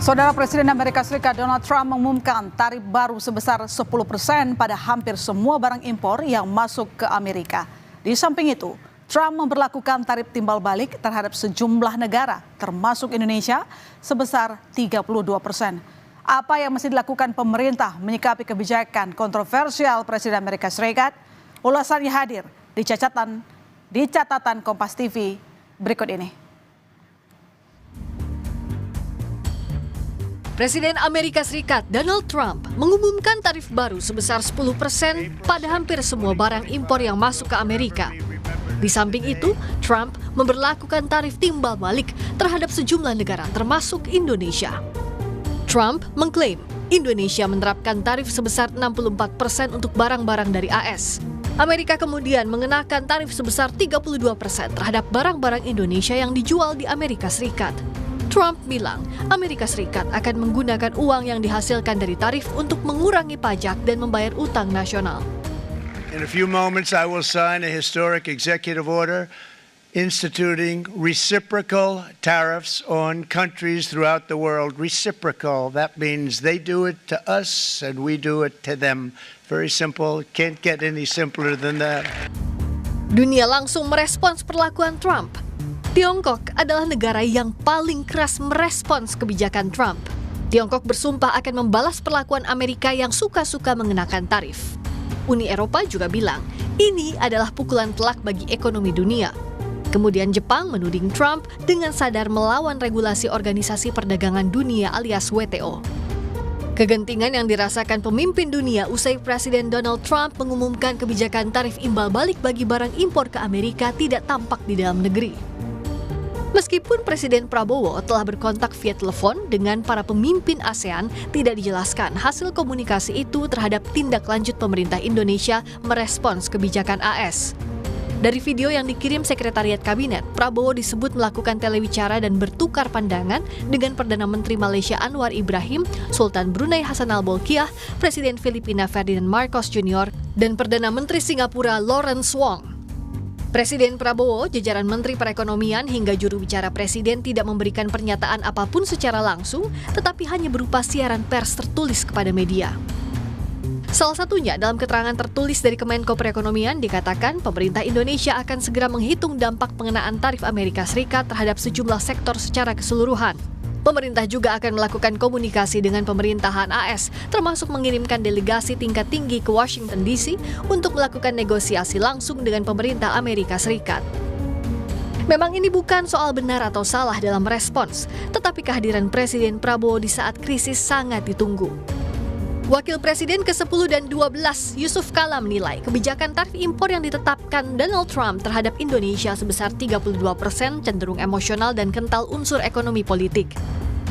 Saudara Presiden Amerika Serikat Donald Trump mengumumkan tarif baru sebesar 10% pada hampir semua barang impor yang masuk ke Amerika. Di samping itu, Trump memberlakukan tarif timbal balik terhadap sejumlah negara, termasuk Indonesia, sebesar 32%. Apa yang mesti dilakukan pemerintah menyikapi kebijakan kontroversial Presiden Amerika Serikat? Ulasannya hadir di catatan Kompas TV berikut ini. Presiden Amerika Serikat Donald Trump mengumumkan tarif baru sebesar 10% pada hampir semua barang impor yang masuk ke Amerika. Di samping itu, Trump memberlakukan tarif timbal balik terhadap sejumlah negara termasuk Indonesia. Trump mengklaim Indonesia menerapkan tarif sebesar 64% untuk barang-barang dari AS. Amerika kemudian mengenakan tarif sebesar 32% terhadap barang-barang Indonesia yang dijual di Amerika Serikat. Trump bilang Amerika Serikat akan menggunakan uang yang dihasilkan dari tarif untuk mengurangi pajak dan membayar utang nasional. In a few moments, I will sign a historic executive order instituting reciprocal tariffs on countries throughout the world. Reciprocal, that means they do it to us and we do it to them. Very simple, can't get any simpler than that. Dunia langsung merespons perlakuan Trump. Tiongkok adalah negara yang paling keras merespons kebijakan Trump. Tiongkok bersumpah akan membalas perlakuan Amerika yang suka-suka mengenakan tarif. Uni Eropa juga bilang ini adalah pukulan telak bagi ekonomi dunia. Kemudian Jepang menuding Trump dengan sadar melawan regulasi Organisasi Perdagangan Dunia alias WTO. Kegentingan yang dirasakan pemimpin dunia usai Presiden Donald Trump mengumumkan kebijakan tarif imbal balik bagi barang impor ke Amerika tidak tampak di dalam negeri. Meskipun Presiden Prabowo telah berkontak via telepon dengan para pemimpin ASEAN, tidak dijelaskan hasil komunikasi itu terhadap tindak lanjut pemerintah Indonesia merespons kebijakan AS. Dari video yang dikirim Sekretariat Kabinet, Prabowo disebut melakukan telewicara dan bertukar pandangan dengan Perdana Menteri Malaysia Anwar Ibrahim, Sultan Brunei Hassanal Bolkiah, Presiden Filipina Ferdinand Marcos Jr., dan Perdana Menteri Singapura Lawrence Wong. Presiden Prabowo, jajaran Menteri Perekonomian hingga juru bicara Presiden tidak memberikan pernyataan apapun secara langsung, tetapi hanya berupa siaran pers tertulis kepada media. Salah satunya dalam keterangan tertulis dari Kemenko Perekonomian dikatakan pemerintah Indonesia akan segera menghitung dampak pengenaan tarif Amerika Serikat terhadap sejumlah sektor secara keseluruhan. Pemerintah juga akan melakukan komunikasi dengan pemerintahan AS, termasuk mengirimkan delegasi tingkat tinggi ke Washington DC untuk melakukan negosiasi langsung dengan pemerintah Amerika Serikat. Memang ini bukan soal benar atau salah dalam respons, tetapi kehadiran Presiden Prabowo di saat krisis sangat ditunggu. Wakil Presiden ke-10 dan 12, Yusuf Kala menilai kebijakan tarif impor yang ditetapkan Donald Trump terhadap Indonesia sebesar 32% cenderung emosional dan kental unsur ekonomi politik.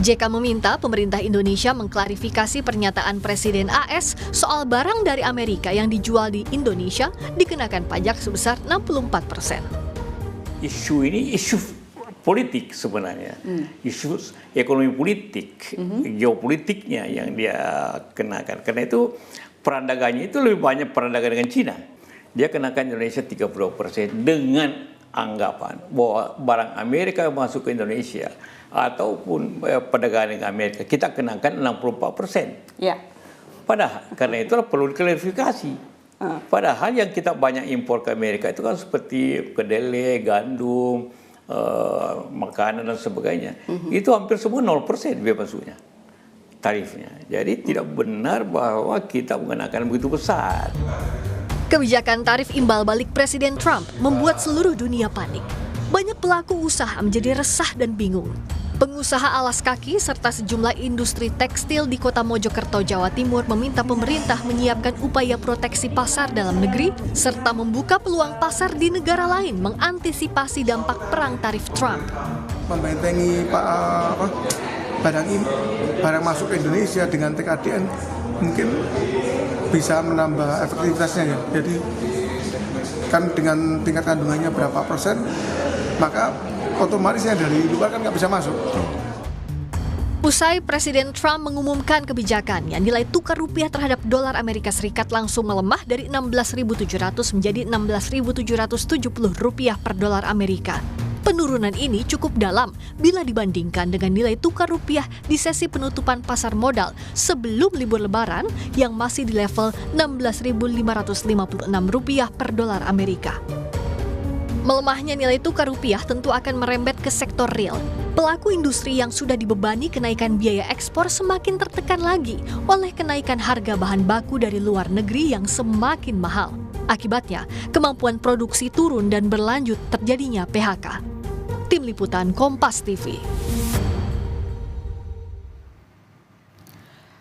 JK meminta pemerintah Indonesia mengklarifikasi pernyataan Presiden AS soal barang dari Amerika yang dijual di Indonesia dikenakan pajak sebesar 64%. Isu ini isu politik sebenarnya, isu ekonomi politik, geopolitiknya yang dia kenakan. Karena itu perang dagangnya itu lebih banyak perang dagang dengan Cina. Dia kenakan Indonesia 30% dengan anggapan bahwa barang Amerika yang masuk ke Indonesia ataupun perdagangan dengan Amerika kita kenakan 64%. Ya. Padahal karena itulah perlu diklarifikasi. Padahal yang kita banyak impor ke Amerika itu kan seperti kedelai, gandum, makanan dan sebagainya, itu hampir semua 0% biaya masuknya tarifnya. Jadi tidak benar bahwa kita mengenakan begitu besar. Kebijakan tarif imbal balik Presiden Trump membuat seluruh dunia panik. Banyak pelaku usaha menjadi resah dan bingung. Pengusaha alas kaki serta sejumlah industri tekstil di Kota Mojokerto, Jawa Timur meminta pemerintah menyiapkan upaya proteksi pasar dalam negeri serta membuka peluang pasar di negara lain mengantisipasi dampak perang tarif Trump. Membentengi barang masuk ke Indonesia dengan TKDN mungkin bisa menambah efektivitasnya ya. Jadi kan dengan tingkat kandungannya berapa persen, maka otomatis yang dari luar kan nggak bisa masuk. Usai Presiden Trump mengumumkan kebijakannya, nilai tukar rupiah terhadap dolar Amerika Serikat langsung melemah dari 16.700 menjadi 16.770 rupiah per dolar Amerika. Penurunan ini cukup dalam bila dibandingkan dengan nilai tukar rupiah di sesi penutupan pasar modal sebelum libur Lebaran yang masih di level Rp16.556 per dolar Amerika. Melemahnya nilai tukar rupiah tentu akan merembet ke sektor real. Pelaku industri yang sudah dibebani kenaikan biaya ekspor semakin tertekan lagi oleh kenaikan harga bahan baku dari luar negeri yang semakin mahal. Akibatnya, kemampuan produksi turun dan berlanjut terjadinya PHK. Tim Liputan Kompas TV.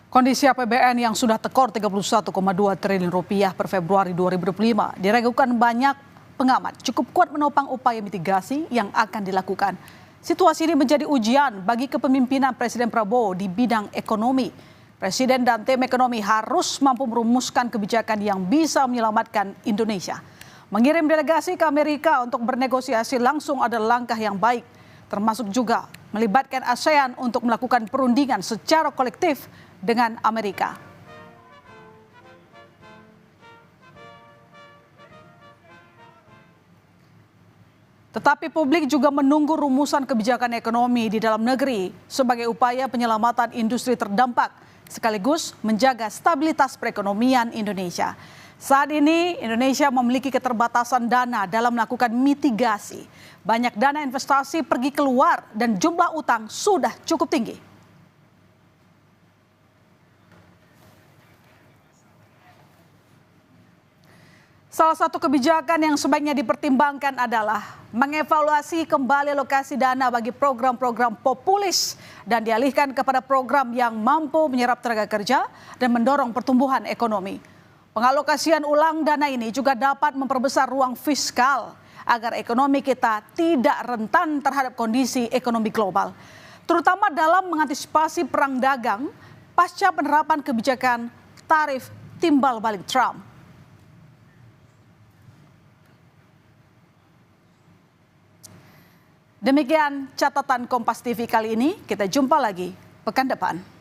Kondisi APBN yang sudah tekor 31,2 triliun rupiah per Februari 2025 diragukan banyak pengamat cukup kuat menopang upaya mitigasi yang akan dilakukan. Situasi ini menjadi ujian bagi kepemimpinan Presiden Prabowo di bidang ekonomi. Presiden dan tim ekonomi harus mampu merumuskan kebijakan yang bisa menyelamatkan Indonesia. Mengirim delegasi ke Amerika untuk bernegosiasi langsung adalah langkah yang baik, termasuk juga melibatkan ASEAN untuk melakukan perundingan secara kolektif dengan Amerika. Tetapi publik juga menunggu rumusan kebijakan ekonomi di dalam negeri sebagai upaya penyelamatan industri terdampak, sekaligus menjaga stabilitas perekonomian Indonesia. Saat ini Indonesia memiliki keterbatasan dana dalam melakukan mitigasi. Banyak dana investasi pergi keluar dan jumlah utang sudah cukup tinggi. Salah satu kebijakan yang sebaiknya dipertimbangkan adalah mengevaluasi kembali alokasi dana bagi program-program populis dan dialihkan kepada program yang mampu menyerap tenaga kerja dan mendorong pertumbuhan ekonomi. Pengalokasian ulang dana ini juga dapat memperbesar ruang fiskal agar ekonomi kita tidak rentan terhadap kondisi ekonomi global, terutama dalam mengantisipasi perang dagang pasca penerapan kebijakan tarif timbal balik Trump. Demikian catatan Kompas TV kali ini, kita jumpa lagi pekan depan.